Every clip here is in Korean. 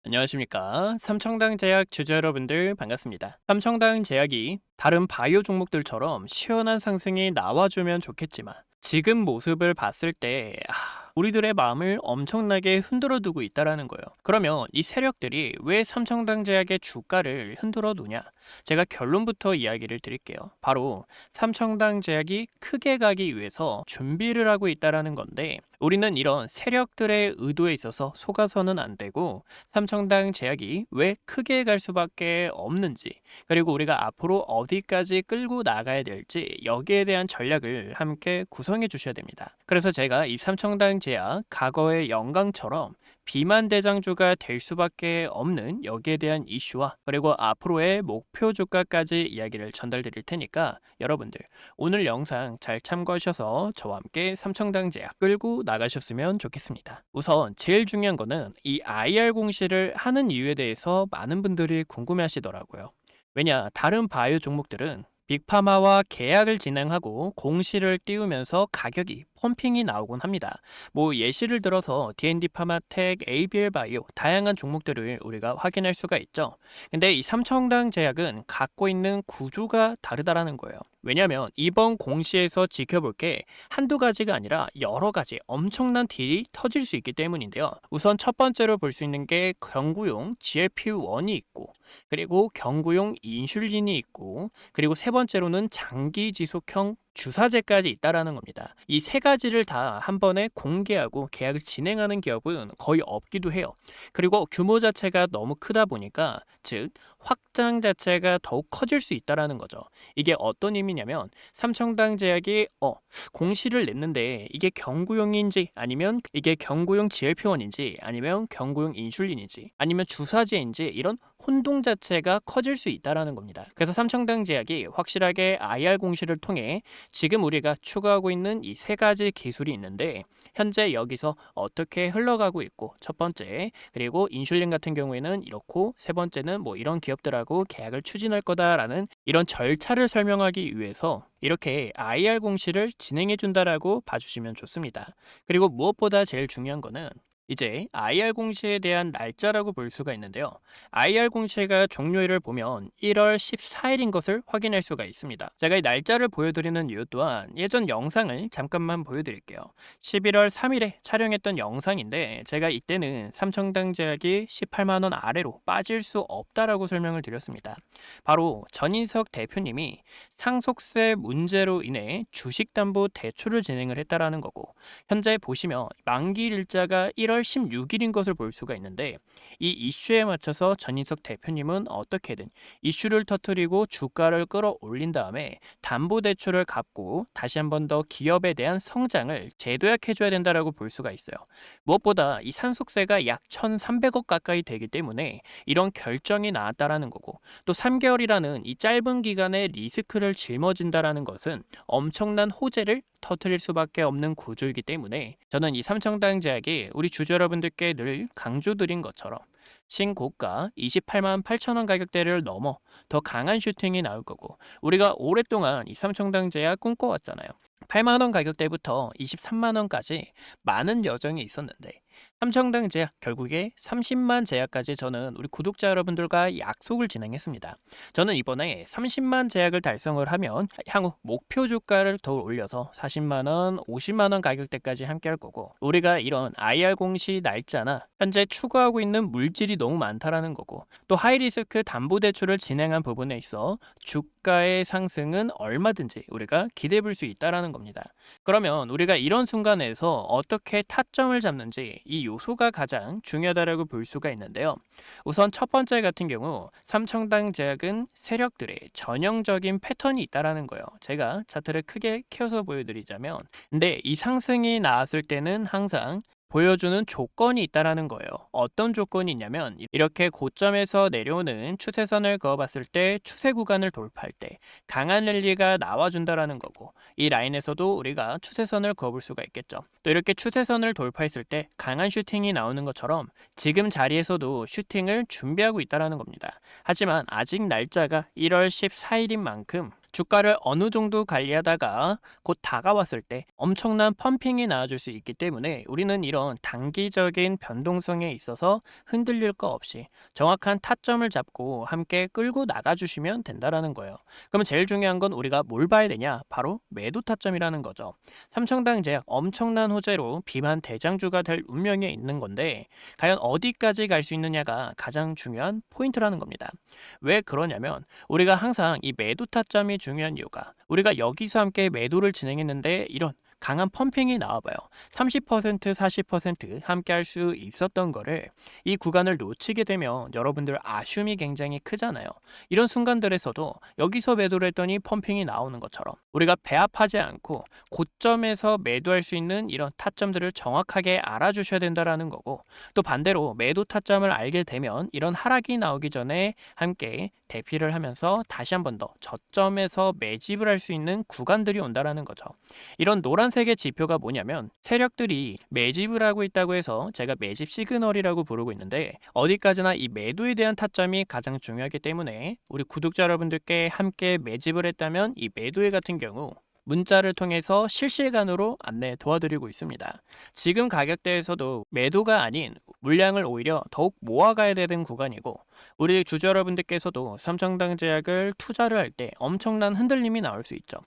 안녕하십니까. 삼청당 제약 주주 여러분들 반갑습니다. 삼청당 제약이 다른 바이오 종목들처럼 시원한 상승이 나와주면 좋겠지만 지금 모습을 봤을 때 우리들의 마음을 엄청나게 흔들어 두고 있다라는 거예요. 그러면 이 세력들이 왜 삼청당 제약의 주가를 흔들어 두냐? 제가 결론부터 이야기를 드릴게요. 바로 삼청당 제약이 크게 가기 위해서 준비를 하고 있다라는 건데 우리는 이런 세력들의 의도에 있어서 속아서는 안 되고 삼청당 제약이 왜 크게 갈 수밖에 없는지 그리고 우리가 앞으로 어디까지 끌고 나가야 될지 여기에 대한 전략을 함께 구성해 주셔야 됩니다. 그래서 제가 이 삼청당 제약 과거의 영광처럼 비만 대장주가 될 수밖에 없는 여기에 대한 이슈와 그리고 앞으로의 목표 주가까지 이야기를 전달드릴 테니까 여러분들 오늘 영상 잘 참고하셔서 저와 함께 삼청당 제약 끌고 나가셨으면 좋겠습니다. 우선 제일 중요한 거는 이 IR 공시를 하는 이유에 대해서 많은 분들이 궁금해 하시더라고요. 왜냐, 다른 바이오 종목들은 빅파마와 계약을 진행하고 공시를 띄우면서 가격이 펌핑이 나오곤 합니다. 뭐 예시를 들어서 D&D 파마텍, ABL 바이오 다양한 종목들을 우리가 확인할 수가 있죠. 근데 이 삼청당 제약은 갖고 있는 구조가 다르다라는 거예요. 왜냐면 이번 공시에서 지켜볼 게 한두 가지가 아니라 여러 가지 엄청난 딜이 터질 수 있기 때문인데요. 우선 첫 번째로 볼 수 있는 게 경구용 GLP-1이 있고 그리고 경구용 인슐린이 있고 그리고 세 번째로는 장기 지속형 주사제까지 있다라는 겁니다. 이 세 가지를 다 한 번에 공개하고 계약을 진행하는 기업은 거의 없기도 해요. 그리고 규모 자체가 너무 크다 보니까 즉 확장 자체가 더욱 커질 수 있다라는 거죠. 이게 어떤 의미냐면 삼청당 제약이 공시를 냈는데 이게 경구용인지 아니면 이게 경구용 GLP-1인지 아니면 경구용 인슐린인지 아니면 주사제인지 이런 혼동 자체가 커질 수 있다라는 겁니다. 그래서 삼청당 제약이 확실하게 IR 공시를 통해 지금 우리가 추구하고 있는 이 세 가지 기술이 있는데 현재 여기서 어떻게 흘러가고 있고 첫 번째 그리고 인슐린 같은 경우에는 이렇고 세 번째는 뭐 이런 기업들하고 계약을 추진할 거다라는 이런 절차를 설명하기 위해서 이렇게 IR 공시를 진행해 준다라고 봐주시면 좋습니다. 그리고 무엇보다 제일 중요한 거는 이제 IR 공시에 대한 날짜라고 볼 수가 있는데요. IR 공시가 종료일을 보면 1월 14일인 것을 확인할 수가 있습니다. 제가 이 날짜를 보여드리는 이유 또한 예전 영상을 잠깐만 보여드릴게요. 11월 3일에 촬영했던 영상인데 제가 이때는 삼청당 제약이 18만원 아래로 빠질 수 없다라고 설명을 드렸습니다. 바로 전인석 대표님이 상속세 문제로 인해 주식담보 대출을 진행을 했다라는 거고 현재 보시면 만기 일자가 1월 16일인 것을 볼 수가 있는데 이 이슈에 맞춰서 전인석 대표님은 어떻게든 이슈를 터뜨리고 주가를 끌어올린 다음에 담보대출을 갚고 다시 한 번 더 기업에 대한 성장을 재도약해줘야 된다라고 볼 수가 있어요. 무엇보다 이 상속세가 약 1,300억 가까이 되기 때문에 이런 결정이 나왔다라는 거고 또 3개월이라는 이 짧은 기간에 리스크를 짊어진다라는 것은 엄청난 호재를 터뜨릴 수밖에 없는 구조이기 때문에 저는 이 삼청당 제약이 우리 주주 여러분들께 늘 강조드린 것처럼 신고가 28만 8천 원 가격대를 넘어 더 강한 슈팅이 나올 거고 우리가 오랫동안 이 삼청당 제약 꿈꿔왔잖아요. 8만 원 가격대부터 23만 원까지 많은 여정이 있었는데 삼청당 제약 결국에 30만 제약까지 저는 우리 구독자 여러분들과 약속을 진행했습니다. 저는 이번에 30만 제약을 달성을 하면 향후 목표 주가를 더 올려서 40만 원, 50만 원 가격대까지 함께 할 거고 우리가 이런 IR 공시 날짜나 현재 추구하고 있는 물질이 너무 많다라는 거고 또 하이리스크 담보대출을 진행한 부분에 있어 주가의 상승은 얼마든지 우리가 기대해 볼 수 있다라는 겁니다. 그러면 우리가 이런 순간에서 어떻게 타점을 잡는지 이 요소가 가장 중요하다라고 볼 수가 있는데요. 우선 첫 번째 같은 경우 삼청당 제약은 세력들의 전형적인 패턴이 있다라는 거예요. 제가 차트를 크게 키워서 보여드리자면 근데 이 상승이 나왔을 때는 항상 보여주는 조건이 있다라는 거예요. 어떤 조건이 있냐면 이렇게 고점에서 내려오는 추세선을 그어봤을 때 추세 구간을 돌파할 때 강한 랠리가 나와준다라는 거고 이 라인에서도 우리가 추세선을 그어볼 수가 있겠죠. 또 이렇게 추세선을 돌파했을 때 강한 슈팅이 나오는 것처럼 지금 자리에서도 슈팅을 준비하고 있다라는 겁니다. 하지만 아직 날짜가 1월 14일인 만큼 주가를 어느 정도 관리하다가 곧 다가왔을 때 엄청난 펌핑이 나와줄 수 있기 때문에 우리는 이런 단기적인 변동성에 있어서 흔들릴 거 없이 정확한 타점을 잡고 함께 끌고 나가주시면 된다라는 거예요. 그러면 제일 중요한 건 우리가 뭘 봐야 되냐? 바로 매도 타점이라는 거죠. 삼청당 제약 엄청난 호재로 비만 대장주가 될 운명에 있는 건데 과연 어디까지 갈 수 있느냐가 가장 중요한 포인트라는 겁니다. 왜 그러냐면 우리가 항상 이 매도 타점이 중요한 이유가 우리가 여기서 함께 매도를 진행했는데 이런 강한 펌핑이 나와봐요. 30% 40% 함께 할 수 있었던 거를 이 구간을 놓치게 되면 여러분들 아쉬움이 굉장히 크잖아요. 이런 순간들에서도 여기서 매도를 했더니 펌핑이 나오는 것처럼 우리가 배합하지 않고 고점에서 매도할 수 있는 이런 타점들을 정확하게 알아주셔야 된다라는 거고, 또 반대로 매도 타점을 알게 되면 이런 하락이 나오기 전에 함께 대피를 하면서 다시 한 번 더 저점에서 매집을 할 수 있는 구간들이 온다라는 거죠. 이런 노란색의 지표가 뭐냐면 세력들이 매집을 하고 있다고 해서 제가 매집 시그널이라고 부르고 있는데, 어디까지나 이 매도에 대한 타점이 가장 중요하기 때문에 우리 구독자 여러분들께 함께 매집을 했다면 이 매도에 같은 경우 문자를 통해서 실시간으로 안내 도와드리고 있습니다. 지금 가격대에서도 매도가 아닌 물량을 오히려 더욱 모아가야 되는 구간이고, 우리 주주 여러분들께서도 삼청당 제약을 투자를 할 때 엄청난 흔들림이 나올 수 있죠.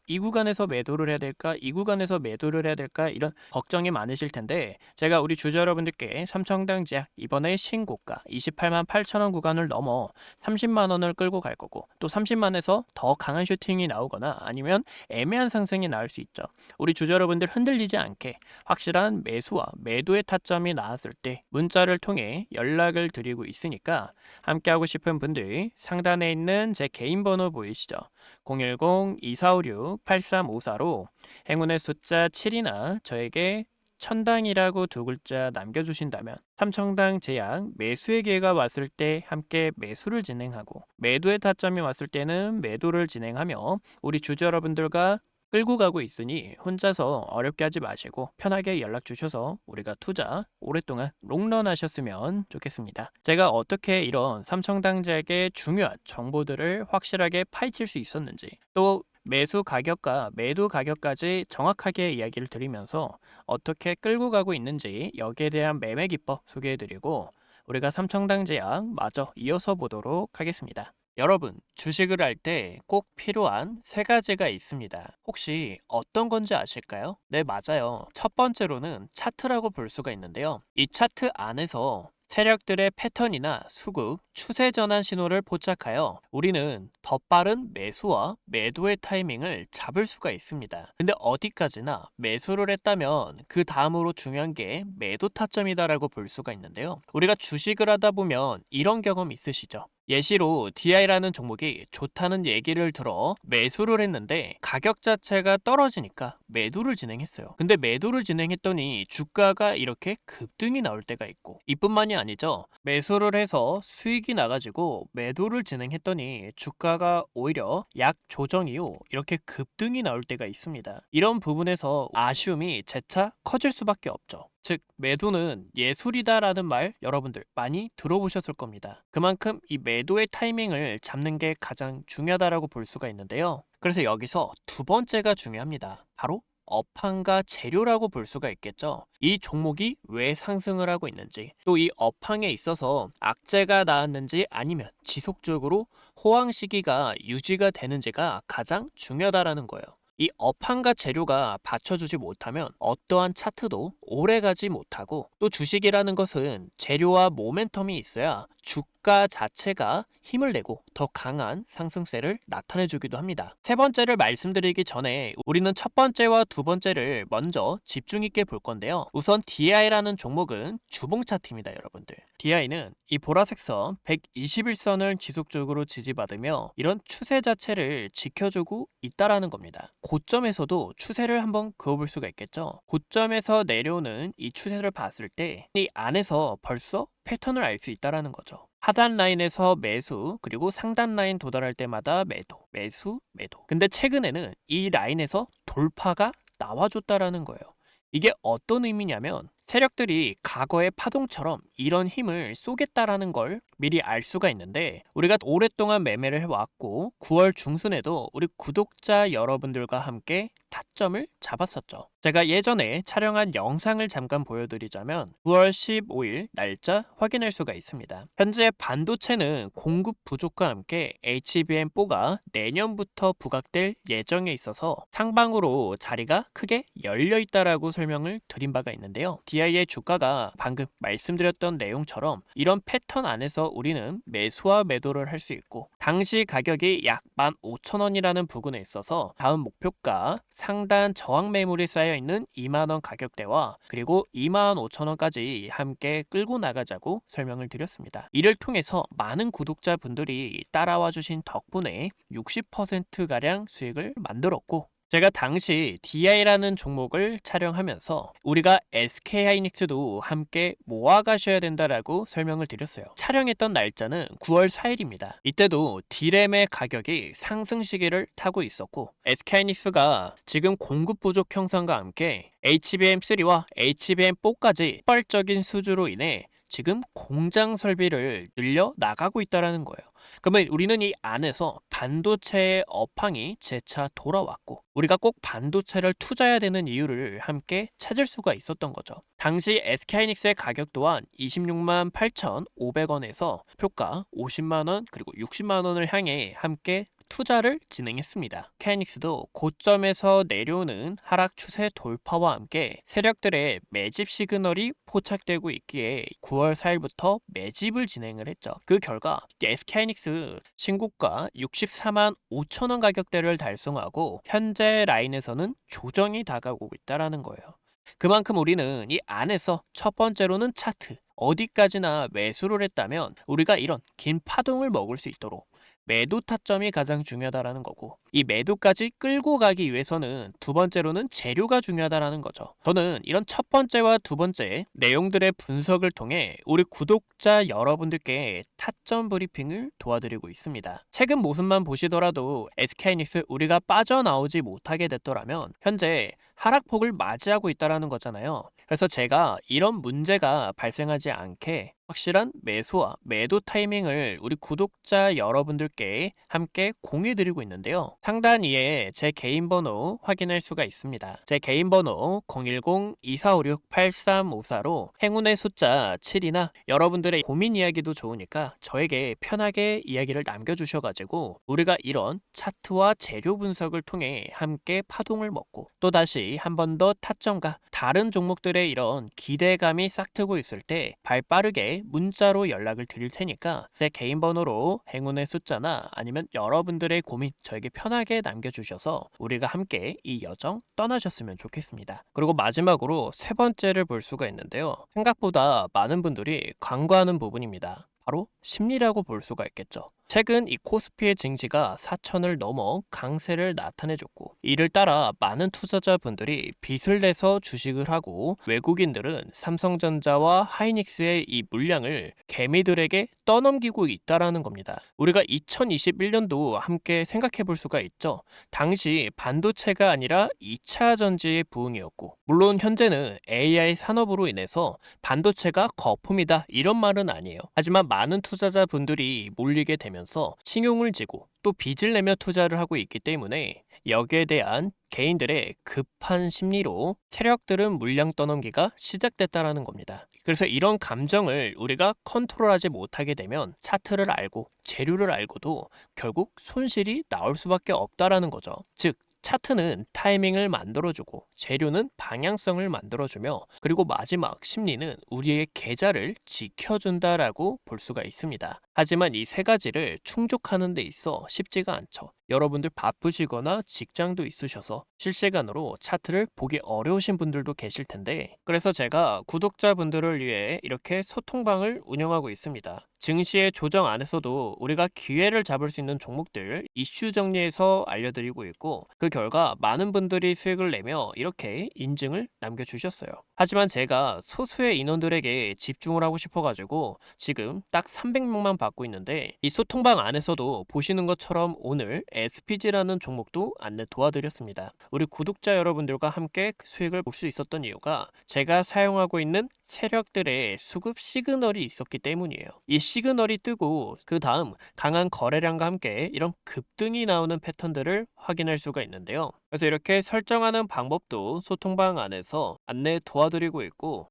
이 구간에서 매도를 해야 될까? 이 구간에서 매도를 해야 될까? 이런 걱정이 많으실 텐데, 제가 우리 주주 여러분들께 삼청당 제약 이번에 신고가 28만 8천 원 구간을 넘어 30만 원을 끌고 갈 거고, 또 30만에서 더 강한 슈팅이 나오거나 아니면 애매한 상승이 나올 수 있죠. 우리 주주 여러분들 흔들리지 않게 확실한 매수와 매도의 타점이 나왔을 때 문자를 통해 연락을 드리고 있으니까 함께하고 싶은 분들 상단에 있는 제 개인 번호 보이시죠? 010-2456-8354로 행운의 숫자 7이나 저에게 천당이라고 두 글자 남겨주신다면 삼청당 제약 매수의 기회가 왔을 때 함께 매수를 진행하고, 매도의 타점이 왔을 때는 매도를 진행하며 우리 주주 여러분들과 끌고 가고 있으니 혼자서 어렵게 하지 마시고 편하게 연락 주셔서 우리가 투자 오랫동안 롱런 하셨으면 좋겠습니다. 제가 어떻게 이런 삼청당 제약의 중요한 정보들을 확실하게 파헤칠 수 있었는지, 또 매수 가격과 매도 가격까지 정확하게 이야기를 드리면서 어떻게 끌고 가고 있는지 여기에 대한 매매 기법 소개해드리고 우리가 삼청당 제약 마저 이어서 보도록 하겠습니다. 여러분, 주식을 할 때 꼭 필요한 세 가지가 있습니다. 혹시 어떤 건지 아실까요? 네, 맞아요. 첫 번째로는 차트라고 볼 수가 있는데요. 이 차트 안에서 세력들의 패턴이나 수급, 추세 전환 신호를 포착하여 우리는 더 빠른 매수와 매도의 타이밍을 잡을 수가 있습니다. 근데 어디까지나 매수를 했다면 그 다음으로 중요한 게 매도 타점이다라고 볼 수가 있는데요. 우리가 주식을 하다 보면 이런 경험 있으시죠? 예시로 DI라는 종목이 좋다는 얘기를 들어 매수를 했는데 가격 자체가 떨어지니까 매도를 진행했어요. 근데 매도를 진행했더니 주가가 이렇게 급등이 나올 때가 있고, 이뿐만이 아니죠. 매수를 해서 수익이 나가지고 매도를 진행했더니 주가가 오히려 약 조정 이후 이렇게 급등이 나올 때가 있습니다. 이런 부분에서 아쉬움이 재차 커질 수밖에 없죠. 즉 매도는 예술이다라는 말 여러분들 많이 들어보셨을 겁니다. 그만큼 이 매도의 타이밍을 잡는 게 가장 중요하다라고 볼 수가 있는데요. 그래서 여기서 두 번째가 중요합니다. 바로 업황과 재료라고 볼 수가 있겠죠. 이 종목이 왜 상승을 하고 있는지, 또 이 업황에 있어서 악재가 나왔는지 아니면 지속적으로 호황 시기가 유지가 되는지가 가장 중요하다라는 거예요. 이 업황과 재료가 받쳐주지 못하면 어떠한 차트도 오래가지 못하고, 또 주식이라는 것은 재료와 모멘텀이 있어야 주가 자체가 힘을 내고 더 강한 상승세를 나타내주기도 합니다. 세 번째를 말씀드리기 전에 우리는 첫 번째와 두 번째를 먼저 집중 있게 볼 건데요. 우선 DI라는 종목은 주봉 차트입니다, 여러분들. DI는 이 보라색 선 121선을 지속적으로 지지받으며 이런 추세 자체를 지켜주고 있다라는 겁니다. 고점에서도 추세를 한번 그어볼 수가 있겠죠. 고점에서 내려오는 이 추세를 봤을 때 이 안에서 벌써 패턴을 알 수 있다라는 거죠. 하단 라인에서 매수, 그리고 상단 라인 도달할 때마다 매도, 매수, 매도. 근데 최근에는 이 라인에서 돌파가 나와줬다라는 거예요. 이게 어떤 의미냐면 세력들이 과거의 파동처럼 이런 힘을 쏘겠다라는 걸 미리 알 수가 있는데 우리가 오랫동안 매매를 해왔고 9월 중순에도 우리 구독자 여러분들과 함께 타점을 잡았었죠. 제가 예전에 촬영한 영상을 잠깐 보여드리자면 9월 15일 날짜 확인할 수가 있습니다. 현재 반도체는 공급 부족과 함께 HBM4가 내년부터 부각될 예정에 있어서 상방으로 자리가 크게 열려 있다라고 설명을 드린 바가 있는데요. DI의 주가가 방금 말씀드렸던 내용처럼 이런 패턴 안에서 우리는 매수와 매도를 할 수 있고 당시 가격이 약 15,000원이라는 부근에 있어서 다음 목표가 상단 저항 매물이 쌓여있는 2만원 가격대와 그리고 25,000원까지 함께 끌고 나가자고 설명을 드렸습니다. 이를 통해서 많은 구독자분들이 따라와 주신 덕분에 60%가량 수익을 만들었고 제가 당시 DI라는 종목을 촬영하면서 우리가 SK하이닉스도 함께 모아가셔야 된다라고 설명을 드렸어요. 촬영했던 날짜는 9월 4일입니다. 이때도 D램의 가격이 상승 시기를 타고 있었고 SK하이닉스가 지금 공급 부족 형성과 함께 HBM3와 HBM4까지 폭발적인 수주로 인해 지금 공장 설비를 늘려 나가고 있다는 거예요. 그러면 우리는 이 안에서 반도체의 업황이 재차 돌아왔고 우리가 꼭 반도체를 투자해야 되는 이유를 함께 찾을 수가 있었던 거죠. 당시 SK하이닉스의 가격 또한 26만 8,500원에서 표가 50만원 그리고 60만원을 향해 함께 투자를 진행했습니다. KNX도 고점에서 내려오는 하락 추세 돌파와 함께 세력들의 매집 시그널이 포착되고 있기에 9월 4일부터 매집을 진행을 했죠. 그 결과 SK하이닉스 신고가 64만 5천원 가격대를 달성하고 현재 라인에서는 조정이 다가오고 있다는 거예요. 그만큼 우리는 이 안에서 첫 번째로는 차트, 어디까지나 매수를 했다면 우리가 이런 긴 파동을 먹을 수 있도록 매도 타점이 가장 중요하다라는 거고 이 매도까지 끌고 가기 위해서는 두 번째로는 재료가 중요하다라는 거죠. 저는 이런 첫 번째와 두 번째 내용들의 분석을 통해 우리 구독자 여러분들께 타점 브리핑을 도와드리고 있습니다. 최근 모습만 보시더라도 SK하이닉스 우리가 빠져나오지 못하게 됐더라면 현재 하락폭을 맞이하고 있다는 거잖아요. 그래서 제가 이런 문제가 발생하지 않게 확실한 매수와 매도 타이밍을 우리 구독자 여러분들께 함께 공유드리고 있는데요. 상단 위에 제 개인 번호 확인할 수가 있습니다. 제 개인 번호 010-2456-8354로 행운의 숫자 7이나 여러분들의 고민 이야기도 좋으니까 저에게 편하게 이야기를 남겨주셔가지고 우리가 이런 차트와 재료 분석을 통해 함께 파동을 먹고 또다시 한 번 더 타점과 다른 종목들의 이런 기대감이 싹트고 있을 때 발빠르게 문자로 연락을 드릴 테니까 제 개인 번호로 행운의 숫자나 아니면 여러분들의 고민 저에게 편하게 남겨주셔서 우리가 함께 이 여정 떠나셨으면 좋겠습니다. 그리고 마지막으로 세 번째를 볼 수가 있는데요. 생각보다 많은 분들이 간과하는 부분입니다. 바로 심리라고 볼 수가 있겠죠. 최근 이 코스피의 증시가 4천을 넘어 강세를 나타내줬고 이를 따라 많은 투자자분들이 빚을 내서 주식을 하고 외국인들은 삼성전자와 하이닉스의 이 물량을 개미들에게 떠넘기고 있다라는 겁니다. 우리가 2021년도 함께 생각해 볼 수가 있죠. 당시 반도체가 아니라 2차 전지의 부흥이었고 물론 현재는 AI 산업으로 인해서 반도체가 거품이다 이런 말은 아니에요. 하지만 많은 투자자분들이 몰리게 되면서 신용을 지고 또 빚을 내며 투자를 하고 있기 때문에 여기에 대한 개인들의 급한 심리로 세력들은 물량 떠넘기가 시작됐다라는 겁니다. 그래서 이런 감정을 우리가 컨트롤하지 못하게 되면 차트를 알고 재료를 알고도 결국 손실이 나올 수밖에 없다라는 거죠. 즉 차트는 타이밍을 만들어주고 재료는 방향성을 만들어주며 그리고 마지막 심리는 우리의 계좌를 지켜준다라고 볼 수가 있습니다. 하지만 이 세 가지를 충족하는 데 있어 쉽지가 않죠. 여러분들 바쁘시거나 직장도 있으셔서 실시간으로 차트를 보기 어려우신 분들도 계실 텐데 그래서 제가 구독자분들을 위해 이렇게 소통방을 운영하고 있습니다. 증시의 조정 안에서도 우리가 기회를 잡을 수 있는 종목들 이슈 정리해서 알려드리고 있고 그 결과 많은 분들이 수익을 내며 이렇게 인증을 남겨주셨어요. 하지만 제가 소수의 인원들에게 집중을 하고 싶어가지고 지금 딱 300명만 받고 있는데 이 소통방 안에서도 보시는 것처럼 오늘 SPG라는 종목도 안내 도와드렸습니다. 우리 구독자 여러분들과 함께 그 수익을 볼 수 있었던 이유가 제가 사용하고 있는 세력들의 수급 시그널이 있었기 때문이에요. 이 시그널이 뜨고 그 다음 강한 거래량과 함께 이런 급등이 나오는 패턴들을 확인할 수가 있는데요. 그래서 이렇게 설정하는 방법도 소통방 안에서 안내 도와드리고 있고,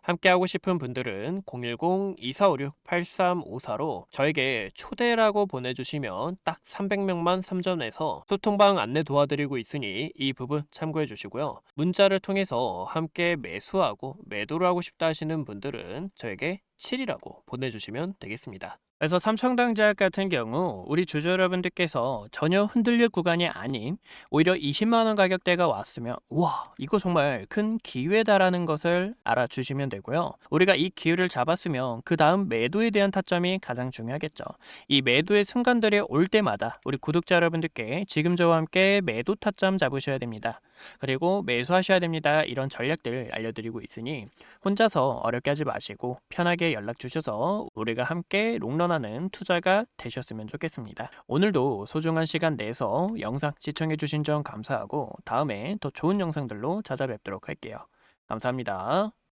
함께 하고 싶은 분들은 010-2456-8354로 저에게 초대라고 보내주시면 딱 300명만 선점해서 소통방 안내 도와드리고 있으니 이 부분 참고해 주시고요. 문자를 통해서 함께 매수하고 매도를 하고 싶다 하시는 분들은 저에게 7이라고 보내주시면 되겠습니다. 그래서 삼청당제약 같은 경우 우리 주주 여러분들께서 전혀 흔들릴 구간이 아닌 오히려 20만 원 가격대가 왔으면 와 이거 정말 큰 기회다라는 것을 알아주시면 되고요. 우리가 이 기회를 잡았으면 그 다음 매도에 대한 타점이 가장 중요하겠죠. 이 매도의 순간들이 올 때마다 우리 구독자 여러분들께 지금 저와 함께 매도 타점 잡으셔야 됩니다. 그리고 매수하셔야 됩니다. 이런 전략들 알려드리고 있으니 혼자서 어렵게 하지 마시고 편하게 연락 주셔서 우리가 함께 롱런하는 투자가 되셨으면 좋겠습니다. 오늘도 소중한 시간 내서 영상 시청해 주신 점 감사하고 다음에 더 좋은 영상들로 찾아뵙도록 할게요. 감사합니다.